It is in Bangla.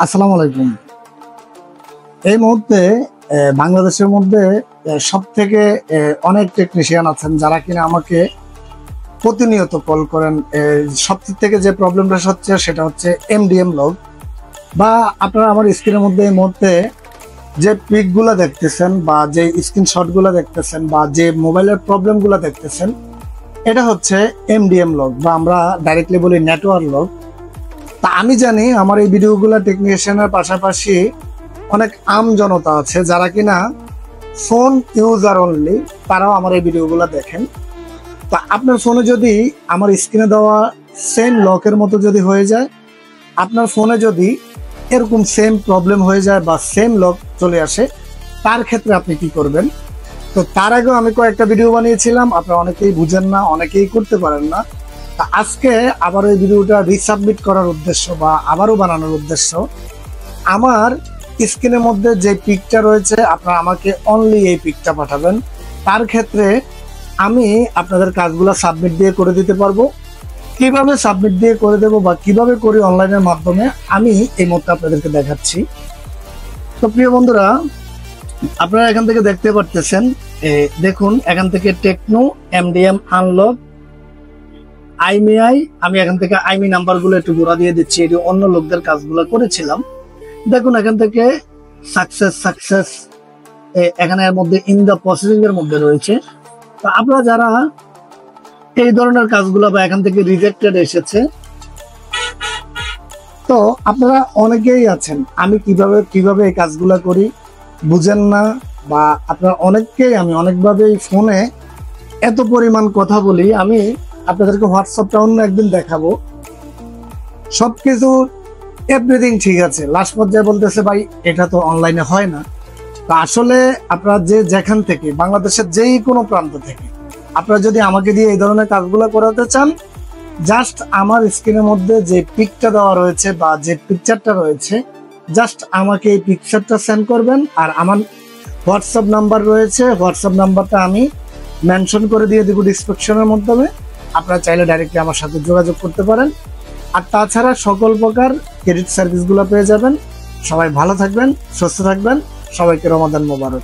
আসসালামু আলাইকুম। এই মুহূর্তে বাংলাদেশের মধ্যে সবথেকে অনেক টেকনিশিয়ান আছেন যারা কিনা আমাকে প্রতিনিয়ত কল করেন। সবথেকে যে প্রবলেমটা হচ্ছে সেটা হচ্ছে এমডিএম লগ, বা আপনারা আমার স্ক্রিনের মধ্যে এই মুহূর্তে যে পিকগুলো দেখতেছেন বা যে স্ক্রিনশটগুলো দেখতেছেন বা যে মোবাইলের প্রবলেমগুলো দেখতেছেন, এটা হচ্ছে এমডিএম লগ, বা আমরা ডাইরেক্টলি বলি নেটওয়ার্ক লগ। তা আমি জানি আমার এই ভিডিওগুলো টেকনিশিয়ানের পাশাপাশি অনেক আম জনতা আছে যারা কিনা ফোন ইউজার অনলি, তারাও আমার এই ভিডিওগুলো দেখেন। তা আপনার ফোনে যদি আমার স্ক্রিনে দেওয়া সেম লকের মতো যদি হয়ে যায়, আপনার ফোনে যদি এরকম সেম প্রবলেম হয়ে যায় বা সেম লক চলে আসে, তার ক্ষেত্রে আপনি কি করবেন? তো তার আগেও আমি কয়েকটা ভিডিও বানিয়েছিলাম, আপনারা অনেকেই বুঝেন না, অনেকেই করতে পারেন না। তা আজকে আবার ওই ভিডিওটা রিসাবমিট করার উদ্দেশ্য বা আবারও বানানোর উদ্দেশ্য, আমার স্ক্রিনের মধ্যে যে পিকটা রয়েছে আপনারা আমাকে অনলি এই পিকটা পাঠাবেন। তার ক্ষেত্রে আমি আপনাদের কাজগুলো সাবমিট দিয়ে করে দিতে পারবো। কিভাবে সাবমিট দিয়ে করে দেবো বা কিভাবে করি অনলাইনের মাধ্যমে, আমি এই মুহূর্তে আপনাদেরকে দেখাচ্ছি। তো প্রিয় বন্ধুরা, আপনারা এখান থেকে দেখতে পারতেছেন, দেখুন এখান থেকে টেকনো এমডিএম আনলক আইমিআই, আমি এখান থেকে আইমি নাম্বারগুলো একটু জোড়া দিয়ে দিচ্ছি, এটি অন্য লোকদের কাজগুলো করেছিলাম। দেখুন এখান থেকে সাকসেস এখানে এর মধ্যে ইন দা প্রসেসিং এর মধ্যে রয়েছে। তো আপনারা যারা এই ধরনের কাজগুলো বা এখান থেকে রিজেক্টেড এসেছে, তো আপনারা অনেকেই আছেন আমি কিভাবে এই কাজগুলো করি বুঝেন না, বা আপনারা অনেককেই আমি অনেকভাবেই ফোনে এত পরিমাণ কথা বলি, আমি আপনাদেরকে হোয়াটসঅ্যাপটা অন্য একদিন দেখাবো। সবকিছু এভরিথিং ঠিক আছে, লাস্ট পর্যায়ে বলতেছে ভাই এটা তো অনলাইনে হয় না। তো আসলে আপনারা যেখান থেকে, বাংলাদেশের যেই কোনো প্রান্ত থেকে আপনারা যদি আমাকে দিয়ে এই ধরনের কাজগুলো করাতে চান, জাস্ট আমার স্ক্রিনের মধ্যে যে পিকটা দেওয়া রয়েছে বা যে পিকচারটা রয়েছে, জাস্ট আমাকে এই পিকচারটা সেন্ড করবেন। আর আমার হোয়াটসঅ্যাপ নাম্বার রয়েছে, হোয়াটসঅ্যাপ নাম্বারটা আমি মেনশন করে দিয়ে দেবো ডিসক্রিপশনের মাধ্যমে। আপনারা চাইলে ডাইরেক্টলি আমার সাথে যোগাযোগ করতে পারেন। আর তাছাড়া সকল প্রকার ক্রেডিট সার্ভিসগুলো পেয়ে যাবেন। সবাই ভালো থাকবেন, সুস্থ থাকবেন, সবাইকে রমাদান মোবারক।